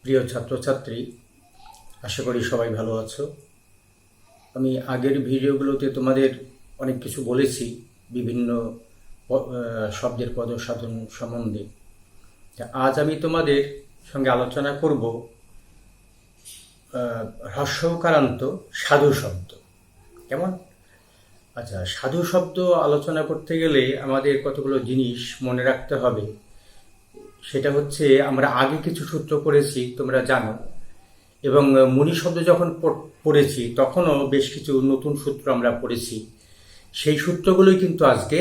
প্রিয় ছাত্রছাত্রী, আশা করি সবাই ভালো আছো। আমি আগের ভিডিওগুলোতে তোমাদের অনেক কিছু বলেছি বিভিন্ন শব্দের পদসাধন সম্বন্ধে। আজ আমি তোমাদের সঙ্গে আলোচনা করব হ্রস্বকারান্ত সাধু শব্দ। কেমন? আচ্ছা, সাধু শব্দ আলোচনা করতে গেলে আমাদের কতগুলো জিনিস মনে রাখতে হবে। সেটা হচ্ছে, আমরা আগে কিছু সূত্র পড়েছি, তোমরা জানো, এবং মুনি শব্দ যখন পড়েছি তখনও বেশ কিছু নতুন সূত্র আমরা পড়েছি। সেই সূত্রগুলোই কিন্তু আজকে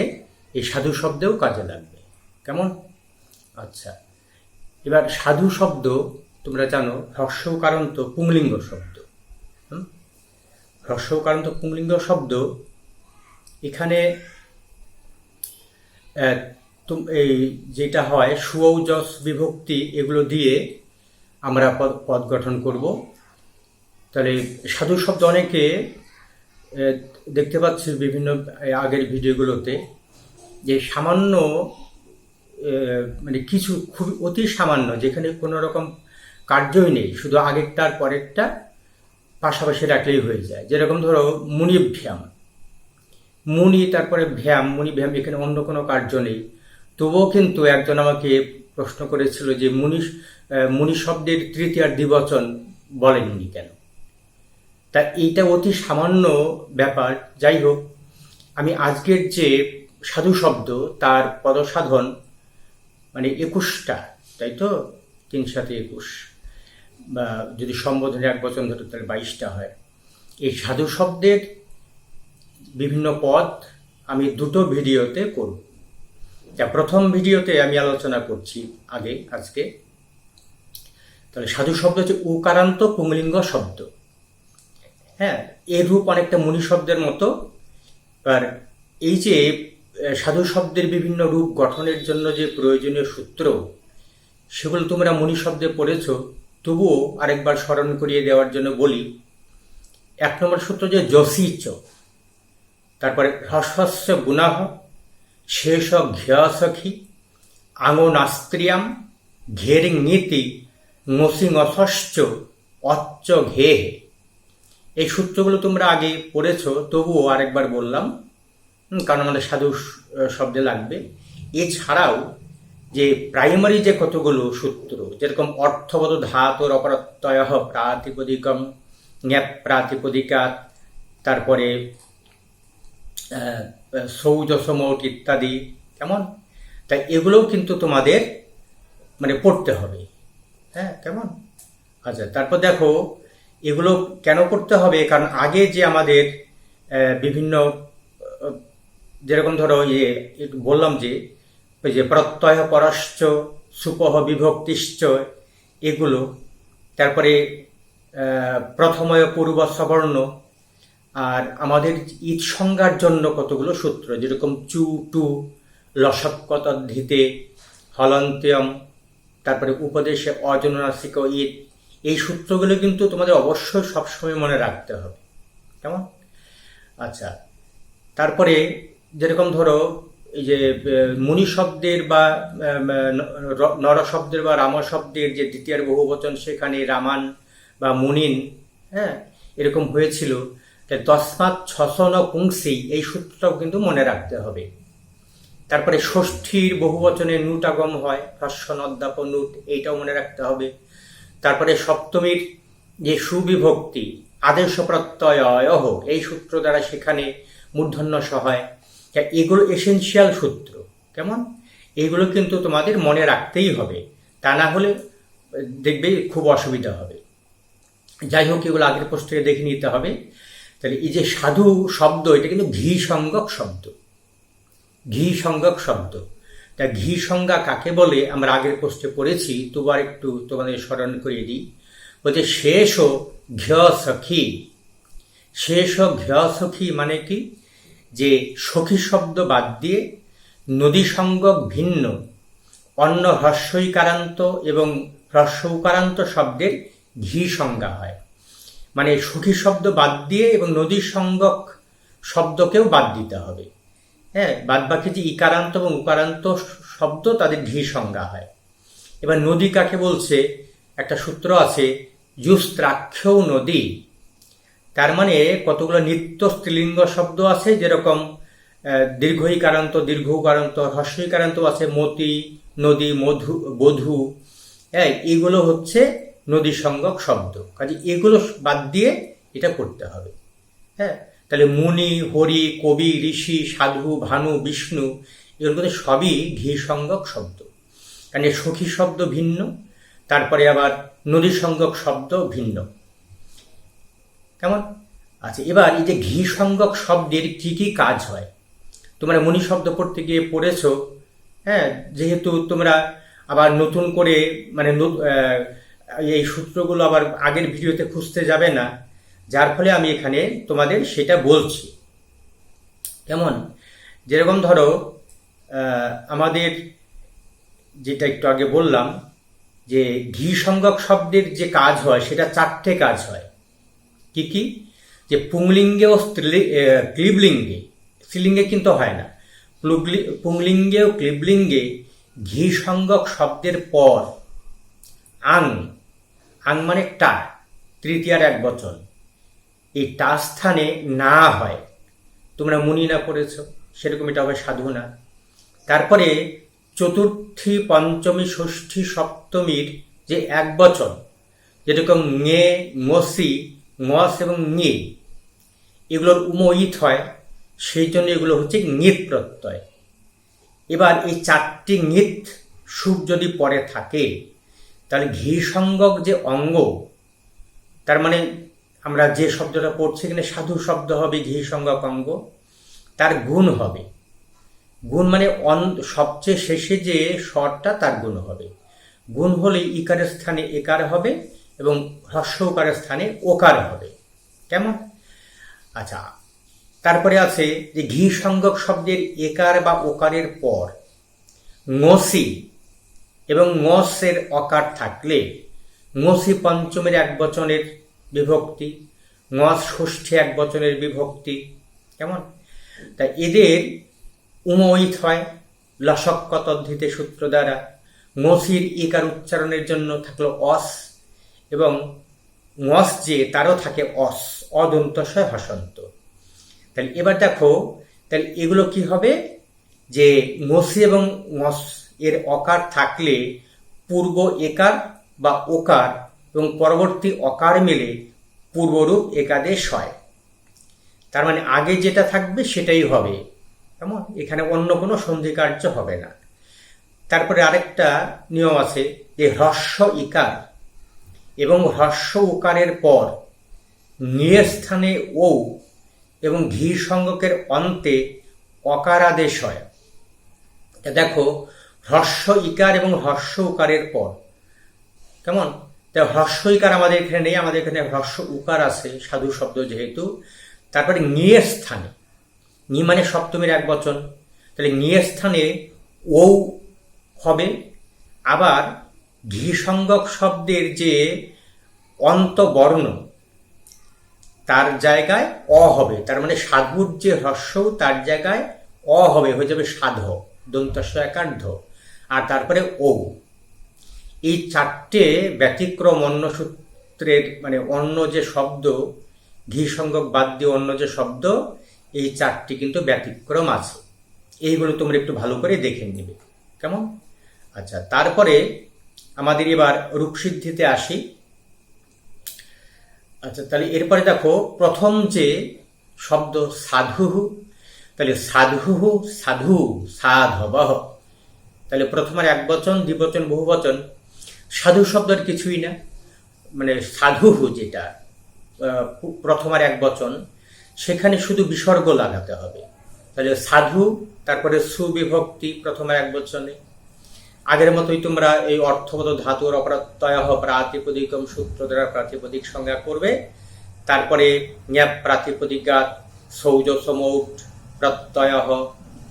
এই সাধু শব্দেও কাজে লাগবে। কেমন? আচ্ছা, এবার সাধু শব্দ তোমরা জানো হ্রস্বকারান্ত পুংলিঙ্গ শব্দ। হ্রস্বকারান্ত পুংলিঙ্গ শব্দ এখানে এই যেটা হয় সুও যশ বিভক্তি এগুলো দিয়ে আমরা পদ গঠন করব। তাহলে সাধু শব্দ অনেকে দেখতে পাচ্ছি বিভিন্ন আগের ভিডিওগুলোতে যে সামান্য মানে কিছু খুব অতি সামান্য, যেখানে কোনো রকম কার্যই নেই, শুধু আগেরটার পরেরটা পাশাপাশি রাখলেই হয়ে যায়। যেরকম ধরো মুনিভ্যাম, মুনি তারপরে ভ্যাম, মুনিভ্যাম, এখানে অন্য কোনো কার্য নেই। তবুও কিন্তু একজন আমাকে প্রশ্ন করেছিল যে মুনি শব্দের তৃতীয়ার দ্বিবচন বলেননি কেন। তা এইটা অতি সামান্য ব্যাপার। যাই হোক, আমি আজকের যে সাধু শব্দ তার পদসাধন মানে 21টা, তাই তো, 3 × 7 = 21, বা যদি সম্বোধনে এক বচন ধরে তাহলে 22টা হয়। এই সাধু শব্দের বিভিন্ন পদ আমি 2টো ভিডিওতে করব। যা প্রথম ভিডিওতে আমি আলোচনা করছি আজকে। তাহলে সাধু শব্দ হচ্ছে উকারান্ত পুংলিঙ্গ শব্দ। হ্যাঁ, এর রূপ অনেকটা মুনি শব্দের মতো। আর এই যে সাধু শব্দের বিভিন্ন রূপ গঠনের জন্য যে প্রয়োজনীয় সূত্র, সেগুলো তোমরা মুনি শব্দে পড়েছ, তবুও আরেকবার স্মরণ করিয়ে দেওয়ার জন্য বলি। 1 নম্বর সূত্র যে যসিচ, তারপরে হ্রস্বস্য গুণাহ, শেষ ঘ্যসখি, আঙো নাস্ত্রিয়াম, ঘেরিং নীতি, নসিং অসশ্চ, অচ্চ ঘে। এই সূত্রগুলো তোমরা আগে পড়েছ, তবুও আরেকবার বললাম, কারণ আমাদের সাধু শব্দে লাগবে। এছাড়াও যে প্রাইমারি যে কতগুলো সূত্র, যেরকম অর্থবোধ ধাতুর অপরত্যয় প্রাতিপদিকম, জ্ঞাপ প্রাতিপদিকাত, তারপরে সৌজসমৌট ইত্যাদি। কেমন? তাই এগুলোও কিন্তু তোমাদের মানে পড়তে হবে। হ্যাঁ, কেমন? আচ্ছা, তারপর দেখো এগুলো কেন পড়তে হবে, কারণ আগে যে আমাদের বিভিন্ন, যেরকম ধরো বললাম যে ওই যে প্রত্যয় পরশ্চ, সুপহ বিভক্তিশ্চ, এগুলো, তারপরে প্রথময় পূর্ব সবর্ণ, আর আমাদের ঈদ সংজ্ঞার জন্য কতগুলো সূত্র, যেরকম চু টু, লসক্কতদ্ধিতে, হলন্ত্যম, তারপরে উপদেশে অজনাসিক ঈদ। এই সূত্রগুলো কিন্তু তোমাদের অবশ্যই সবসময় মনে রাখতে হবে। কেমন? আচ্ছা, তারপরে যেরকম ধরো এই যে মুনি শব্দের বা নর শব্দের বা রাম শব্দের যে দ্বিতীয়ার বহুবচন, সেখানে রামান বা মুনিন, হ্যাঁ, এরকম হয়েছিল। তস্মাৎ ছসন পুংসি, এই সূত্রটাও কিন্তু মনে রাখতে হবে। তারপরে ষষ্ঠীর বহুবচনে নুটাগম হয়, হ্রস্ব নদ্যাপ নুট, এইটাও মনে রাখতে হবে। তারপরে সপ্তমীর যে সুবিভক্তি আদেশ প্রত্যয় অহ, এই সূত্র দ্বারা সেখানে মূর্ধন্য হয়। এগুলো এসেনশিয়াল সূত্র। কেমন? এগুলো কিন্তু তোমাদের মনে রাখতেই হবে, তা না হলে দেখবে খুব অসুবিধা হবে। যাই হোক, এগুলো আগের পোস্ট থেকে দেখে নিতে হবে। তাহলে এই যে সাধু শব্দ, এটা কিন্তু ঘি সংজ্ঞক শব্দ। ঘি সংজ্ঞক শব্দ। তা ঘি সংজ্ঞা কাকে বলে আমরা আগের পোস্টে পড়েছি, তবু আর একটু তোমাদের স্মরণ করিয়ে দিই। বলছে শেষ ঘ্যসখি। শেষ ঘ্যসখি মানে কি? যে সখী শব্দ বাদ দিয়ে নদী সংজ্ঞক ভিন্ন অন্য হ্রস্বইকারান্ত এবং হ্রস্বউকারান্ত শব্দের ঘি সংজ্ঞা হয়। মানে সখী শব্দ বাদ দিয়ে এবং নদী সংজ্ঞক শব্দকেও বাদ দিতে হবে। হ্যাঁ, বাদ বাকি যে ইকারান্ত এবং উকারান্ত শব্দ, তাদের ঘি সংজ্ঞা হয়। এবার নদী কাকে বলছে, একটা সূত্র আছে, জুস্ত্রাক্ষৌ নদী। তার মানে কতগুলো নিত্য স্ত্রীলিঙ্গ শব্দ আছে, যেরকম দীর্ঘইকারান্ত, দীর্ঘকারান্ত, হ্রস্বইকারান্ত আছে, মতি, নদী, মধু, বধূ। হ্যাঁ, এগুলো হচ্ছে নদী সংজ্ঞক শব্দ। কাজে এগুলো বাদ দিয়ে এটা করতে হবে। হ্যাঁ, তাহলে মুনি, হরি, কবি, ঋষি, সাধু, ভানু, বিষ্ণু, এগুলো কিন্তু সবই ঘি সংজ্ঞক শব্দ। কারণ সখী শব্দ ভিন্ন, তারপরে আবার নদী সংজ্ঞক শব্দ ভিন্ন। কেমন? আচ্ছা, এবার এই যে ঘি সংজ্ঞক শব্দের কি কি কাজ হয় তোমরা মুনি শব্দ পড়তে গিয়ে পড়েছ। হ্যাঁ, যেহেতু তোমরা আবার নতুন করে মানে এই সূত্রগুলো আবার আগের ভিডিওতে খুঁজতে যাবে না, যার ফলে আমি এখানে তোমাদের সেটা বলছি। কেমন? যেরকম ধরো আমাদের যেটা একটু আগে বললাম যে ঘি সংজ্ঞক শব্দের যে কাজ হয় সেটা 4টে কাজ হয়। কি কি? যে পুংলিঙ্গে ও ক্লিবলিঙ্গে, স্ত্রীলিঙ্গে কিন্তু হয় না, পুংলিঙ্গে ও ক্লিবলিঙ্গে ঘি সংজ্ঞক শব্দের পর আং, আং মানে টা, তৃতীয়ার এক বচন, এই টা স্থানে না হয়। তোমরা মুনি না পড়েছ, সেরকম এটা হবে সাধু না। তারপরে চতুর্থী, পঞ্চমী, ষষ্ঠী, সপ্তমীর যে এক বচন, যেরকম ঙে, ঙসি, ঙস এবং ঙে, এগুলোর উমইত হয়, সেই জন্য এগুলো হচ্ছে ঙিত প্রত্যয়। এবার এই 4টি ঙিত সুখ যদি পরে থাকে, তাহলে ঘি সংজ্ঞক যে অঙ্গ, তার মানে আমরা যে শব্দটা পড়ছি এখানে সাধু শব্দ হবে, ঘি সংজ্ঞক অঙ্গ, তার গুণ হবে। গুণ মানে সবচেয়ে শেষে যে স্বরটা তার গুণ হবে। গুণ হলে ইকারের স্থানে একার হবে এবং হ্রস্ব উকারের স্থানে ওকার হবে। কেমন? আচ্ছা, তারপরে আছে যে ঘি সংজ্ঞক শব্দের একার বা ওকারের পর ঙসি এবং ঙসের অকার থাকলে ঙসি পঞ্চমের এক বচনের বিভক্তি, ঙস ষষ্ঠী এক বচনের বিভক্তি। কেমন? তাই এদের উমইত হয় লসক্ক তদ্ধিতে সূত্র দ্বারা। ঙসির ইকার উচ্চারণের জন্য থাকলো অস, এবং ঙস যে তারও থাকে অস, অদন্তস্বয় হসন্ত। তাহলে এবার দেখো, তাহলে এগুলো কি হবে, যে ঙসি এবং ঙস এর অকার থাকলে পূর্ব একার বা ওকার এবং পরবর্তী অকার মিলে পূর্বরূপ একাদেশ হয়। তার মানে আগে যেটা থাকবে সেটাই হবে। কেমন? এখানে অন্য কোনো সন্ধি কার্য হবে না। তারপরে আরেকটা নিয়ম আছে যে হ্রস্ব ইকার এবং হ্রস্ব উকারের পর নিয়ে স্থানে ও এবং ঘি সংজ্ঞকের অন্তে অকারাদেশ হয়। দেখো, হ্রস্ব ইকার এবং হ্রস্ব উকারের পর, কেমন? তা হ্রস্ব ইকার আমাদের এখানে নেই, আমাদের এখানে হ্রস্ব উকার আছে সাধু শব্দ যেহেতু। তারপরে নিয়ে স্থানে, নি মানে সপ্তমীর এক বচন, তাহলে নিয়ে স্থানে ও হবে। আবার ঘি সংজ্ঞক শব্দের যে অন্তবর্ণ তার জায়গায় অ হবে, তার মানে সাধুর যে হ্রস্ব তার জায়গায় অ হবে, হয়ে যাবে সাধ, দন্তস্ব একার্ধ, আর তারপরে ও। এই 4টে ব্যতিক্রম অন্য সূত্রের, মানে অন্য যে শব্দ ঘি সংজ্ঞক বাদ দিয়ে অন্য যে শব্দ, এই 4টি কিন্তু ব্যতিক্রম আছে। এইগুলো তোমরা একটু ভালো করে দেখে নেবে। কেমন? আচ্ছা, তারপরে আমাদের এবার রূপসিদ্ধিতে আসি। আচ্ছা, তাহলে এরপরে দেখো প্রথম যে শব্দ সাধু, তাহলে সাধু, সাধু, সাধবঃ, তাহলে প্রথমের এক বচন, দ্বিবচন, বহুবচন। সাধু শব্দের কিছুই না, মানে সাধু যেটা প্রথমের এক বচন, সেখানে শুধু বিসর্গ লাগাতে হবে। তাহলে সাধু, তারপরে সুবিভক্তি প্রথমের এক বচনে। আগের মতোই তোমরা এই অর্থগত ধাতুর অপ্রত্যয় প্রাতিপদিকম সূত্র দ্বারা প্রাতিপদিক সংজ্ঞা করবে। তারপরে জ্ঞাপ প্রাতিপদিকাৎ সৌজ সমৌট প্রত্যয়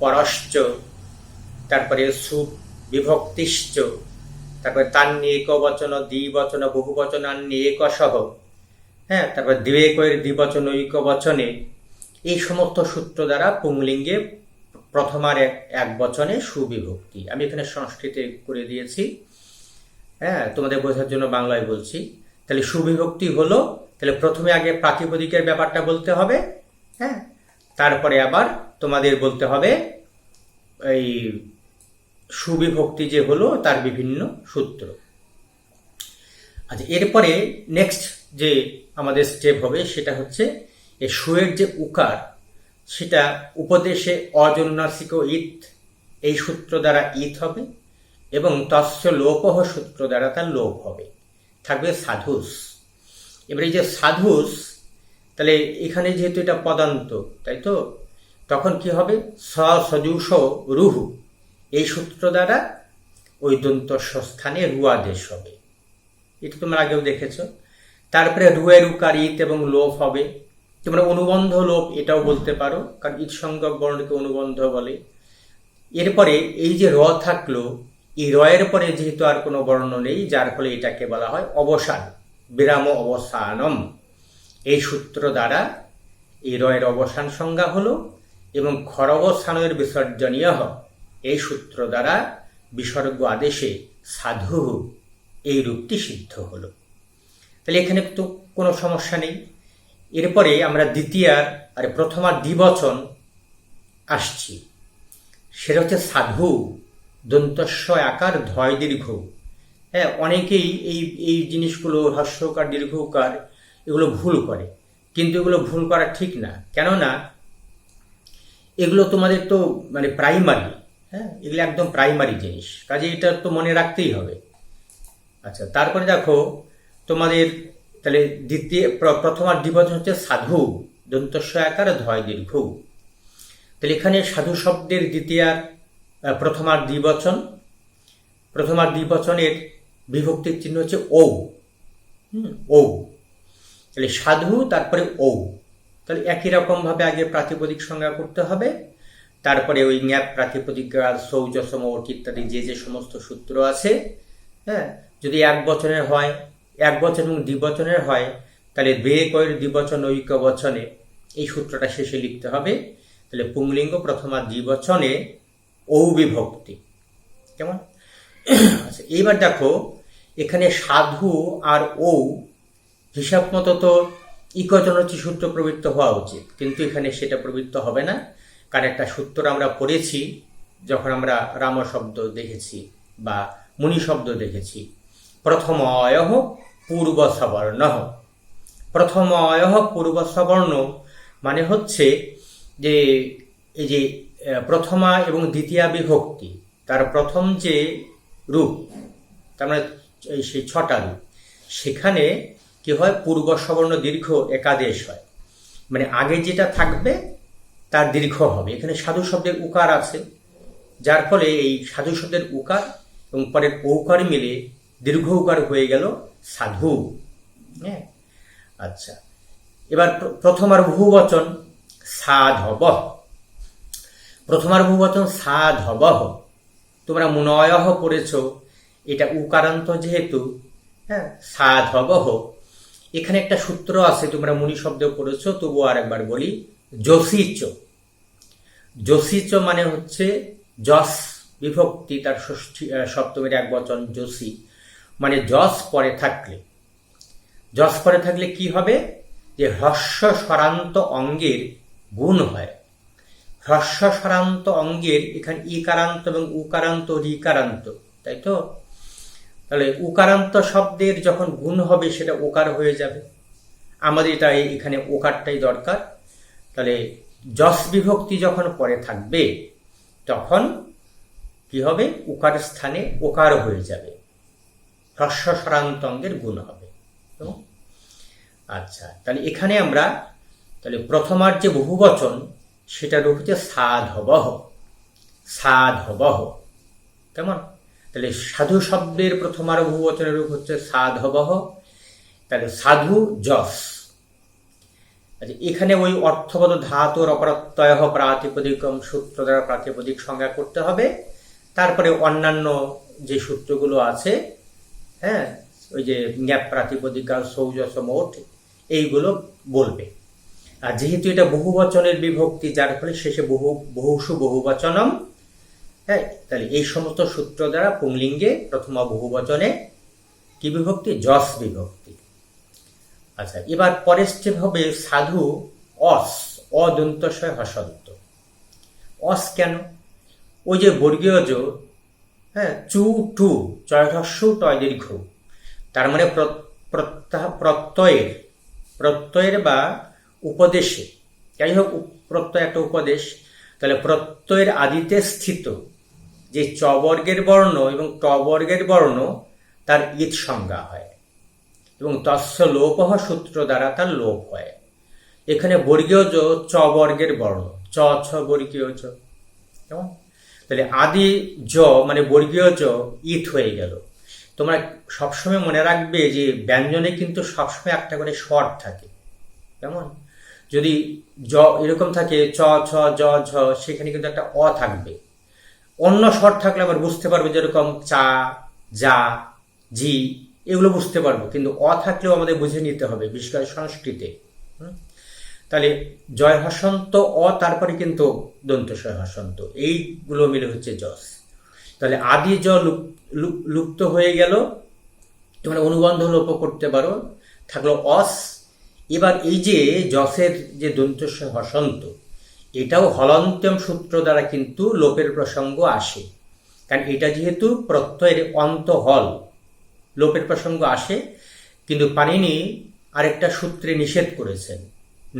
পরশ্চ, তারপরে সুবিভক্তিশ্চ, তারপরে তান্নি একবচন, দ্বিবচন, বহুবচন আন্নি একসহ। হ্যাঁ, তারপর দ্বিবেকের দ্বিবচন ঐক বচনে। এই সমস্ত সূত্র দ্বারা পুংলিঙ্গে প্রথমার এক বচনে সুবিভক্তি। আমি এখানে সংস্কৃতে করে দিয়েছি। হ্যাঁ, তোমাদের বোঝার জন্য বাংলায় বলছি। তাহলে সুবিভক্তি হলো, তাহলে প্রথমে আগে প্রাতিপদিকের ব্যাপারটা বলতে হবে, হ্যাঁ, তারপরে আবার তোমাদের বলতে হবে এই সুবিভক্তি যে হলো তার বিভিন্ন সূত্র। আচ্ছা, এরপরে নেক্সট যে আমাদের স্টেপ হবে সেটা হচ্ছে এই সুয়ের যে উকার, সেটা উপদেশে অজন্নাসিক ইত, এই সূত্র দ্বারা ইত হবে, এবং তস্য লোপহ সূত্র দ্বারা তার লোপ হবে, থাকবে সাধুস। এবার এই যে সাধুস, তাহলে এখানে যেহেতু এটা পদান্ত, তাই তো, তখন কি হবে, সজুষ রুহু, এই সূত্র দ্বারা ওই দন্তস্ব স্থানে রু আদেশ হবে। এটা তোমরা আগেও দেখেছো। তারপরে রুয়ের উকার ইত এবং লোপ হবে। তোমরা অনুবন্ধ লোপ এটাও বলতে পারো, কারণ ইত সংজ্ঞক বর্ণকে অনুবন্ধ বলে। এরপরে এই যে র থাকলো, এই রয়ের পরে যেহেতু আর কোনো বর্ণ নেই, যার ফলে এটাকে বলা হয় অবসান, বিরাম অবসানম। এই সূত্র দ্বারা এই রয়ের অবসান সংজ্ঞা হলো, এবং খরবস্থানের বিসর্জনীয়, এই সূত্র দ্বারা বিসর্গ আদেশে সাধু, এই রূপটি সিদ্ধ হলো। তাহলে এখানে তো কোনো সমস্যা নেই। এরপরে আমরা দ্বিতীয়ার আর প্রথমার দ্বিবচন আসছি, সেটা হচ্ছে সাধু দন্তস্ব আকার ধয় দীর্ঘ। হ্যাঁ, অনেকেই এই এই জিনিসগুলো হ্রস্বকার দীর্ঘকার এগুলো ভুল করে, কিন্তু এগুলো ভুল করা ঠিক না। কেননা এগুলো তোমাদের তো মানে প্রাইমারি, হ্যাঁ, এগুলো একদম প্রাইমারি জিনিস, কাজে এটা তো মনে রাখতেই হবে। আচ্ছা, তারপরে দেখো তোমাদের তাহলে প্রথমার দ্বিবচন হচ্ছে সাধু দন্তস্ব আকার ধয় দীর্ঘ। তাহলে এখানে সাধু শব্দের দ্বিতীয়ার প্রথমার দ্বিবচন, প্রথমার দ্বিবচনের বিভক্তির চিহ্ন হচ্ছে ঔ। ঔ, তাহলে সাধু তারপরে ঔ। তাহলে একই রকম ভাবে আগে প্রাতিপদিক সংজ্ঞা করতে হবে, তারপরে ওই জ্ঞাপ প্রাতিপদিক সৌজ সম ইত্যাদি যে যে সমস্ত সূত্র আছে, হ্যাঁ, যদি এক বচনের হয়, এক বচন এবং দ্বিবচনের হয়, তাহলে বে কয়ের দ্বিবচন ঐক্য বচনে এই সূত্রটা শেষে লিখতে হবে। তাহলে পুংলিঙ্গ প্রথমা দ্বিবচনে ঔ বিভক্তি। কেমন? আচ্ছা, এইবার দেখো এখানে সাধু আর ঔ হিসাব মতো তো ইকচনচি সূত্র প্রবৃত্ত হওয়া উচিত, কিন্তু এখানে সেটা প্রবৃত্ত হবে না, কারণ একটা সূত্র আমরা পড়েছি যখন আমরা রাম শব্দ দেখেছি বা মুনি শব্দ দেখেছি, প্রথময় পূর্ব সবর্ণ। প্রথময় পূর্ব সবর্ণ মানে হচ্ছে যে এই যে প্রথমা এবং দ্বিতীয়া বিভক্তি, তার প্রথম যে রূপ, তার মানে সেই ছটা রূপ, সেখানে কি হয়, পূর্ব সবর্ণ দীর্ঘ একাদেশ হয়, মানে আগে যেটা থাকবে তার দীর্ঘ হবে। এখানে সাধু শব্দের উকার আছে, যার ফলে এই সাধু শব্দের উকার এবং পরের ঔকার মিলে দীর্ঘ উকার হয়ে গেল সাধু। হ্যাঁ, আচ্ছা, এবার প্রথমার বহুবচন সাধব। প্রথমার বহুবচন সাধব, তোমরা মুনয় পড়েছ, এটা উকারান্ত যেহেতু, হ্যাঁ, সাধব। এখানে একটা সূত্র আছে, তোমরা মুনি শব্দ পড়েছ, তবু আর একবার বলি, যশিচ। যশিচ মানে হচ্ছে যশ বিভক্তি, তার ষষ্ঠী সপ্তমীর এক বচন যশি, মানে যশ পরে থাকলে, যশ পরে থাকলে কি হবে, যে হ্রস্ব স্বরান্ত অঙ্গের গুণ হয়। হ্রস্ব স্বরান্ত অঙ্গের এখানে ইকারান্ত এবং উকারান্ত রিকারান্ত, তাই তো। তাহলে উকারান্ত শব্দের যখন গুণ হবে সেটা ওকার হয়ে যাবে, আমাদের এটা এখানে ওকারটাই দরকার। তাহলে যশ বিভক্তি যখন পরে থাকবে তখন কি হবে, উকার স্থানে ওকার হয়ে যাবে, হ্রস্ব স্বরান্ত অঙ্গের গুণ হবে। আচ্ছা, তাহলে এখানে আমরা তাহলে প্রথমার যে বহুবচন সেটা রূপ হচ্ছে সাধবহ। সাধবহ, কেমন? তাহলে সাধু শব্দের প্রথমার বহুবচনের রূপ হচ্ছে সাধবহ, তাহলে সাধু যশ। আচ্ছা, এখানে ওই অর্থবোধ ধাতুর অপরত্যয় প্রাতিপদিকম সূত্র দ্বারা প্রাতিপদিক সংজ্ঞা করতে হবে। তারপরে অন্যান্য যে সূত্রগুলো আছে, হ্যাঁ, ওই যে জ্ঞাপ প্রাতিপদিকা সৌজস মোট, এইগুলো বলবে। আর যেহেতু এটা বহুবচনের বিভক্তি, যার ফলে শেষে বহুসু বহুবচনম, হ্যাঁ, তাহলে এই সমস্ত সূত্র দ্বারা পুংলিঙ্গে প্রথম বহুবচনে কি বিভক্তি? যশ বিভক্তি। আচ্ছা, এবার পরের স্টেপ হবে সাধু অস, অদন্তস্বয় হসন্ত। অস কেন? ওই যে বর্গীয় জ, হ্যাঁ, চু টু চয়হস্য টয় দীর্ঘ, তার মানে প্রত্যয়ের বা উপদেশে, যাই হোক প্রত্যয় একটা উপদেশ, তাহলে প্রত্যয়ের আদিতে স্থিত যে চ বর্গের বর্ণ এবং ট বর্গের বর্ণ তার ঈদ সংজ্ঞা হয় এবং তস্য লোপঃ সূত্র দ্বারা তার লোপ হয়। এখানে বর্গীয় জ চ বর্গের বর্ণ, চ ছ বর্গীয় জ, কেমন? তাহলে আদি জ মানে বর্গীয় জ ঈদ হয়ে গেল। তোমরা সবসময় মনে রাখবে যে ব্যঞ্জনে কিন্তু সবসময় একটা করে স্বর থাকে, কেমন? যদি জ এরকম থাকে চ ছ জ ঝ, সেখানে কিন্তু একটা অ থাকবে। অন্য স্বর থাকলে আবার বুঝতে পারবে, যেরকম চা, যা, জি, এগুলো বুঝতে পারবো, কিন্তু অ থাকলেও আমাদের বুঝে নিতে হবে, বিশেষ করে সংস্কৃতে। তাহলে জয় হসন্ত অ, তারপরে কিন্তু দন্তস্বয় হসন্ত, এইগুলো মিলে হচ্ছে যশ। তাহলে আদি জ লুপ্ত হয়ে গেল, তোমরা অনুবন্ধ লোপ করতে পারো, থাকলো অস। এবার এই যে যশের যে দন্তস্বয় হসন্ত, এটাও হলন্ত্যম সূত্র দ্বারা কিন্তু লোপের প্রসঙ্গ আসে, কারণ এটা যেহেতু প্রত্যয়ের অন্ত হল, লোপের প্রসঙ্গ আসে। কিন্তু পাণিনি আরেকটা সূত্রে নিষেধ করেছেন,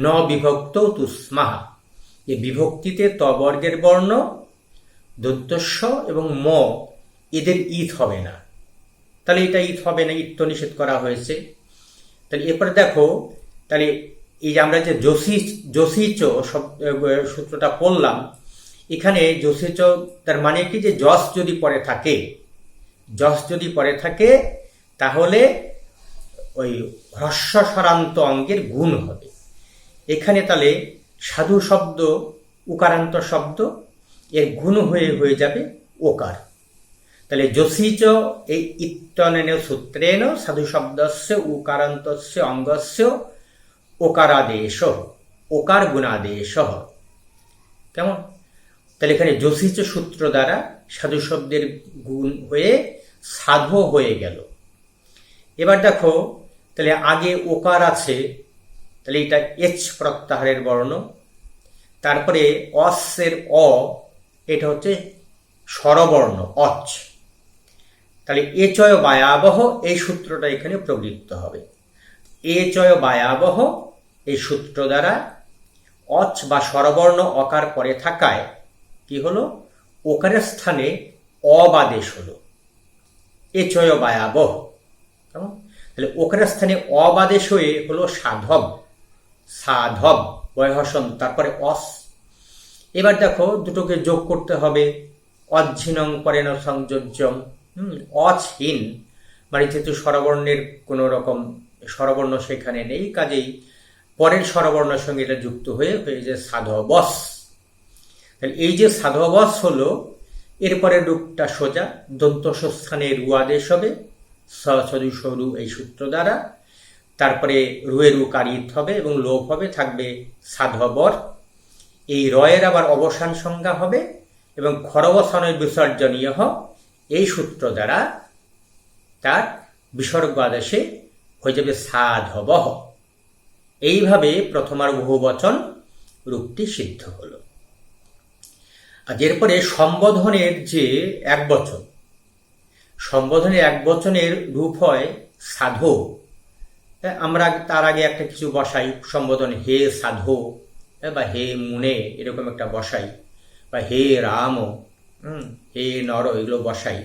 ন বিভক্ত তুস্মাহা, এ বিভক্তিতে ত বর্গের বর্ণ দন্তস্ব এবং ম এদের ঈদ হবে না। তাহলে এটা ঈদ হবে না, ঈদ তো নিষেধ করা হয়েছে। তাহলে এরপরে দেখো, তাহলে এই যে আমরা যে যোশিচ সূত্রটা পড়লাম, এখানে যোশিচ তার মানে কি, যে যশ যদি পরে থাকে, যশ যদি পরে থাকে তাহলে ওই হ্রস্ব স্বরান্ত অঙ্গের গুণ হবে। এখানে তাহলে সাধু শব্দ উকারান্ত শব্দ, এর গুণ হয়ে যাবে ওকার। তাহলে যোশিচ এই ইত্যনেন সূত্রেণ সাধু শব্দস্য উকারান্তস্য অঙ্গস্য ওকারাদেশ, ওকার গুণাদেশ, কেমন? তাহলে এখানে যোশিচ সূত্র দ্বারা সাধু শব্দের গুণ হয়ে সাধু হয়ে গেল। এবার দেখো, তাহলে আগে ওকার আছে, তাহলে এটা এচ প্রত্যাহারের বর্ণ, তারপরে অসের অ, এটা হচ্ছে স্বরবর্ণ অচ, তাহলে এচয় বায়াবহ, এই সূত্রটা এখানে প্রবৃত্ত হবে। এচয় বায়াবহ এই সূত্র দ্বারা অচ বা স্বরবর্ণ অকার পরে থাকায় কি হলো, ওকারের স্থানে অবাদেশ হলো, এচয় বায়াবহ, কেমন? তাহলে ওকারের স্থানে অবাদেশ হয়ে হলো সাধব, সাধব বয়হসন, তারপরে অস। এবার দেখো দুটোকে যোগ করতে হবে, অজ্ঝিনং পরেণ সংযোজ্যম, অচহীন মানে যেহেতু স্বরবর্ণের কোনো রকম স্বরবর্ণ সেখানে নেই, কাজেই পরের স্বরবর্ণের সঙ্গে এটা যুক্ত হয়ে যে সাধবস। তাহলে এই যে সাধবস হলো, এরপরের রূপটা সোজা দন্তস্ব স্থানে রু আদেশ হবে, সদু সরু এই সূত্র দ্বারা, তারপরে রুয়ের উকারিত হবে এবং লোপ হবে, থাকবে সাধবর। এই রয়ের আবার অবসান সংজ্ঞা হবে এবং খরবসানের বিসর্জনীয় এই সূত্র দ্বারা তার বিসর্গ আদেশে হয়ে যাবে সাধব। এইভাবে প্রথমার বহুবচন রূপটি সিদ্ধ হল। আর এরপরে সম্বোধনের যে এক বচন, সম্বোধনের এক বচনের রূপ হয় সাধু। আমরা তার আগে একটা কিছু বসাই, সম্বোধন হে সাধু বা হে মুনে, এরকম একটা বসাই, বা হে রাম, হে নর, এগুলো বসাই।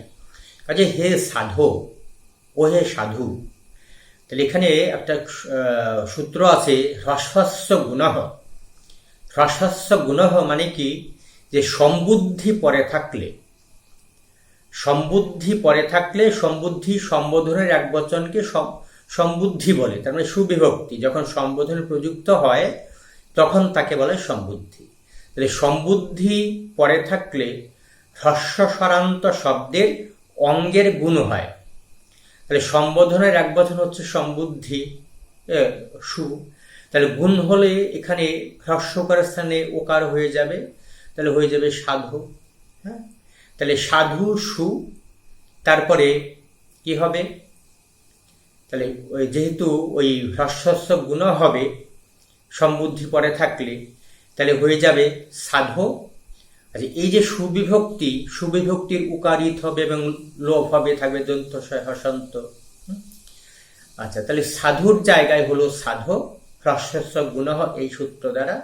কাজে হে সাধু, ও হে সাধু। তাহলে এখানে একটা সূত্র আছে, হ্রস্বস্য গুণঃ। হ্রস্বস্য গুণঃ মানে কি, যে সম্বুদ্ধি পরে থাকলে, সম্বুদ্ধি পরে থাকলে, সম্বুদ্ধি সম্বোধনের এক বচনকে সম্বুদ্ধি বলে, তার মানে সুবিভক্তি যখন সম্বোধন প্রযুক্ত হয় তখন তাকে বলে সম্বুদ্ধি। তাহলে সম্বুদ্ধি পরে থাকলে হ্রস্ব স্বরান্ত শব্দের অঙ্গের গুণ হয়। তাহলে সম্বোধনের এক বচন হচ্ছে সম্বুদ্ধি সু, তাহলে গুণ হলে এখানে হ্রস্বকারের স্থানে ওকার হয়ে যাবে, তাহলে হয়ে যাবে সাধু। হ্যাঁ, তাহলে সাধু সু, তারপরে কি হবে, তাহলে ওই যেহেতু ওই হ্রস্বস্ব গুণ হবে সম্বুদ্ধি পরে থাকলে, তাহলে হয়ে যাবে সাধো। আচ্ছা, এই যে সুবিভক্তি, সুবিভক্তির উকারিত হবে এবং লোভ হবে, থাকবে দন্তস্বয় হসন্ত। আচ্ছা, তাহলে সাধুর জায়গায় হলো সাধো, হ্রস্বস্ব গুণ এই সূত্র দ্বারা।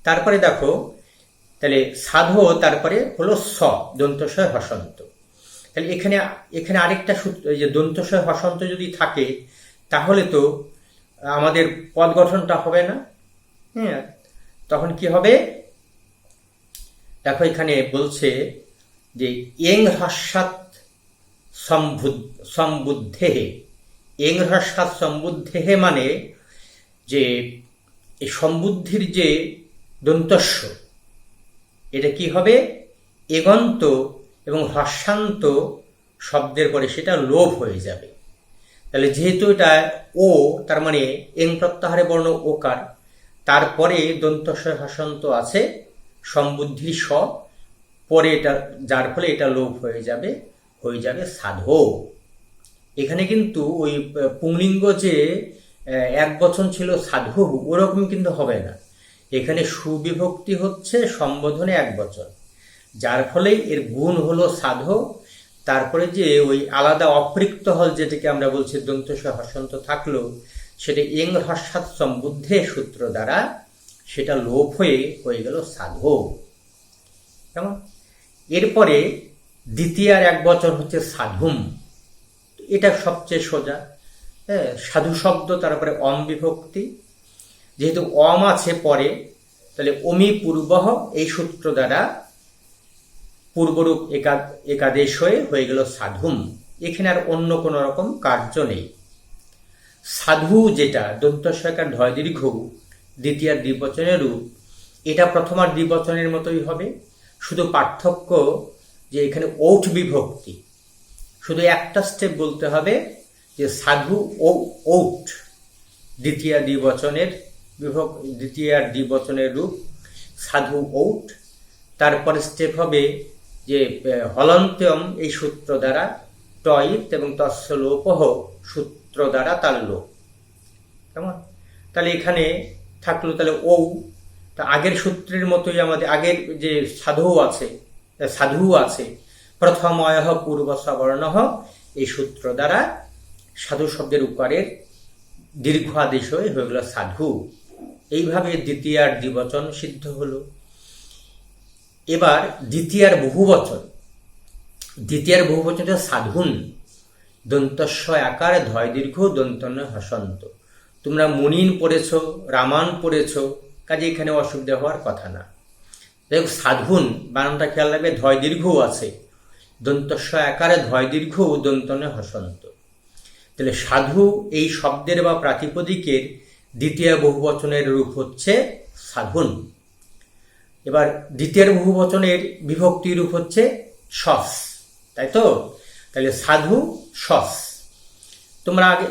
তারপরে দেখো, তাহলে সাধো তারপরে হলো স, দন্তস্বয় হসন্ত। তাহলে এখানে আরেকটা সূত্র, এই যে দন্তস্বয় হসন্ত যদি থাকে তাহলে তো আমাদের পদ গঠনটা হবে না। হ্যাঁ, তখন কি হবে দেখো, এখানে বলছে যে এং হ্রস্বাৎ সম্বুদ্ধেহে। এং হ্রস্বাৎ সম্বুদ্ধেহে মানে যে এই সম্বুদ্ধির যে দন্তস্ব, এটা কি হবে এগন্ত এবং হ্রস্বান্ত শব্দের পরে সেটা লোভ হয়ে যাবে। তাহলে যেহেতু এটা ও, তার মানে এং প্রত্যাহারে বর্ণ ওকার, তারপরে দন্তস্বয় হসন্ত আছে সম্বুদ্ধির স পরে, এটা যার ফলে এটা লোভ হয়ে যাবে সাধো। এখানে কিন্তু ওই পুংলিঙ্গ যে এক বচন ছিল সাধু, ওরকম কিন্তু হবে না। এখানে সুবিভক্তি হচ্ছে সম্বোধনে এক বচন, যার ফলে এর গুণ হলো সাধো। তারপরে যে ওই আলাদা অপৃক্ত হল যেটাকে আমরা বলছি দন্তস্বয় হসন্ত থাকলো, সেটা এং হ্রস্বাৎ সম্বুদ্ধে সূত্র দ্বারা সেটা লোভ হয়ে গেল সাধো। কেমন? এরপরে দ্বিতীয়ার এক বচন হচ্ছে সাধুম। এটা সবচেয়ে সোজা। হ্যাঁ, সাধু শব্দ তারপরে অম বিভক্তি, যেহেতু অম আছে পরে, তাহলে অমি পূর্বহ এই সূত্র দ্বারা পূর্বরূপ একাদেশ হয়ে গেল সাধুম। এখানে আর অন্য কোন রকম কার্য নেই। সাধু যেটা দন্তস্বয়কার ঢয় দীর্ঘ দ্বিতীয়ার দ্বিবচনের রূপ, এটা প্রথমার দ্বিবচনের মতোই হবে। শুধু পার্থক্য যে এখানে ঔট বিভক্তি, শুধু একটা স্টেপ বলতে হবে যে সাধু ও ঔট দ্বিতীয় দ্বিবচনের রূপ সাধু ঔট। তারপরে স্টেপ হবে যে হলন্ত্যম এই সূত্র দ্বারা টয়িত এবং তস্য লোপহ সূত্র দ্বারা তার লোপ। কেমন? তাহলে এখানে থাকলো তাহলে ঔ, তা আগের সূত্রের মতোই আমাদের আগের যে সাধু আছে প্রথময় পূর্ব সবর্ণ এই সূত্র দ্বারা সাধু শব্দের উকারের দীর্ঘ আদেশ হয়ে গেল সাধু। এইভাবে দ্বিতীয়ার দ্বিবচন সিদ্ধ হলো। এবার দ্বিতীয়ার বহুবচন সাধুন, দন্তস্বয় আকার ধয় দীর্ঘ দন্তন্য হসন্ত। তোমরা মুনিন পড়েছ, রামান পড়েছ, কাজে এখানে অসুবিধা হওয়ার কথা না। দেখো সাধুন বানানটা খেয়াল রাখবে, ধয় দীর্ঘ আছে, দন্তস্বয় আকারে ধয় দীর্ঘ দন্তন্য হসন্ত। তাহলে সাধু এই শব্দের বা প্রাতিপদিকের দ্বিতীয় বহুবচনের রূপ হচ্ছে সাধুন। এবার দ্বিতীয় বহুবচনের বিভক্তি রূপ হচ্ছে সস, তাই তো? তাহলে সাধু সস। তোমরা আগে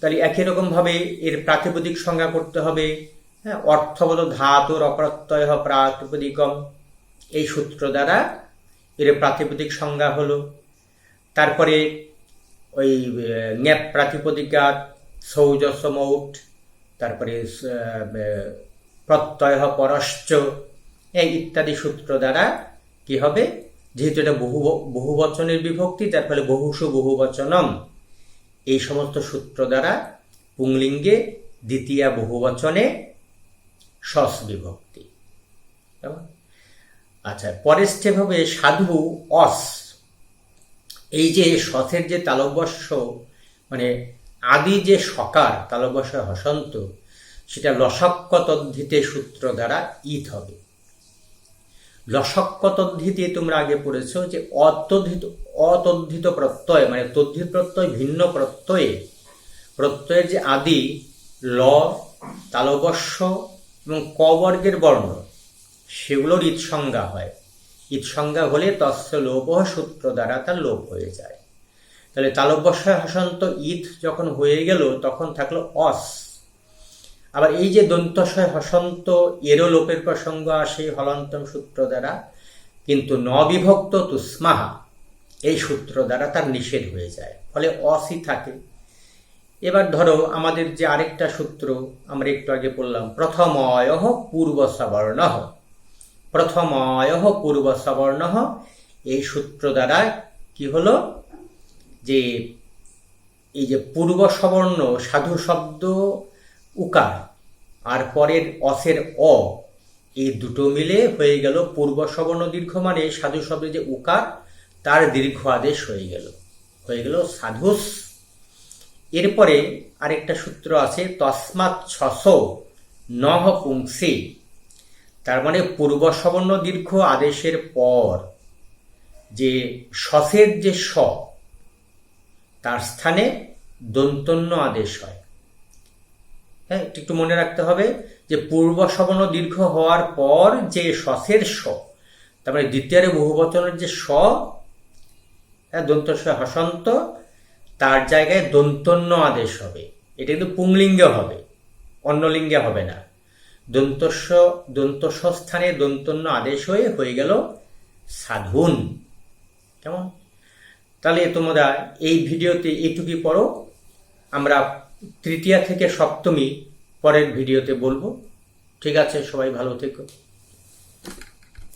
তাহলে একই রকম ভাবে এর প্রাতিপদিক সংজ্ঞা করতে হবে। হ্যাঁ, অর্থবদ ধাতুর অপ্রত্যয় প্রাতিপদিকম এই সূত্র দ্বারা এর প্রাতিপদিক সংজ্ঞা হলো। তারপরে ওই ন্যাপ প্রাতিপদিকার সৌজসমৌট, তারপরে প্রত্যয় পরশ্চ এই ইত্যাদি সূত্র দ্বারা কি হবে, যেহেতু এটা বহুবচনের বিভক্তি, তার ফলে বহুষু বহুবচনম এই সমস্ত সূত্র দ্বারা পুংলিঙ্গে দ্বিতীয় বহুবচনে সস বিভক্তি। আচ্ছা, পরের স্টেপ হবে সাধু অস। এই যে সসের যে তালব্যস্য মানে আদি যে সকার তালব্যস্য হসন্ত, সেটা লসক্ক তদ্ধিতে সূত্র দ্বারা ইথ হবে। লসক্ক তদ্ধিতে তোমরা আগে পড়েছো যে অতদ্ধিত প্রত্যয় মানে তদ্ধিত প্রত্যয় ভিন্ন প্রত্যয়ের যে আদি ল, তালব্যস্য এবং ক বর্গের বর্ণ, সেগুলোর ইৎ সংজ্ঞা হয়। ইৎ সংজ্ঞা হলে তস্য লোপ সূত্র দ্বারা তার লোপ হয়ে যায়। তাহলে তালব্যস্য হসন্ত ইথ যখন হয়ে গেল তখন থাকলো অস। আবার এই যে দন্তস্বয় হসন্ত এরও লোপের প্রসঙ্গ আসে হলন্তম সূত্র দ্বারা, কিন্তু ন বিভক্ত তুস্মাহা এই সূত্র দ্বারা তার নিষেধ হয়ে যায়, ফলে অসই থাকে। এবার ধরো আমাদের যে আরেকটা সূত্র আমরা একটু আগে বললাম, প্রথময়ঃ পূর্ব সবর্ণঃ, প্রথময়ঃ পূর্ব সবর্ণঃ, এই সূত্র দ্বারা কি হলো যে এই যে পূর্ব সবর্ণ সাধু শব্দ উকার আর পরের অসের অ, এই দুটো মিলে হয়ে গেল পূর্ব সবর্ণ দীর্ঘ, মানে সাধু শব্দের যে উকার তার দীর্ঘ আদেশ হয়ে গেল সাধুস। এরপরে আরেকটা সূত্র আছে, তস্মাৎ ছস নহ পুংসি, তার মানে পূর্ব সবর্ণ দীর্ঘ আদেশের পর যে সসের যে স, তার স্থানে দন্তন্য আদেশ হয়। হ্যাঁ, একটু মনে রাখতে হবে যে পূর্ব সবর্ণ দীর্ঘ হওয়ার পর যে সসের স, তার মানে দ্বিতীয় বহুবচনের যে স, দন্ত স হসন্ত, তার জায়গায় দন্তন্য আদেশ হবে। এটা কিন্তু পুংলিঙ্গে হবে, অন্য লিঙ্গে হবে না। দন্তস্ব স্থানে দন্তন্য আদেশ হয়ে গেল সাধুন। কেমন? তাহলে তোমরা এই ভিডিওতে এইটুকুই পড়ো, আমরা তৃতীয়া থেকে সপ্তমী পরের ভিডিওতে বলবো। ঠিক আছে, সবাই ভালো থেকো।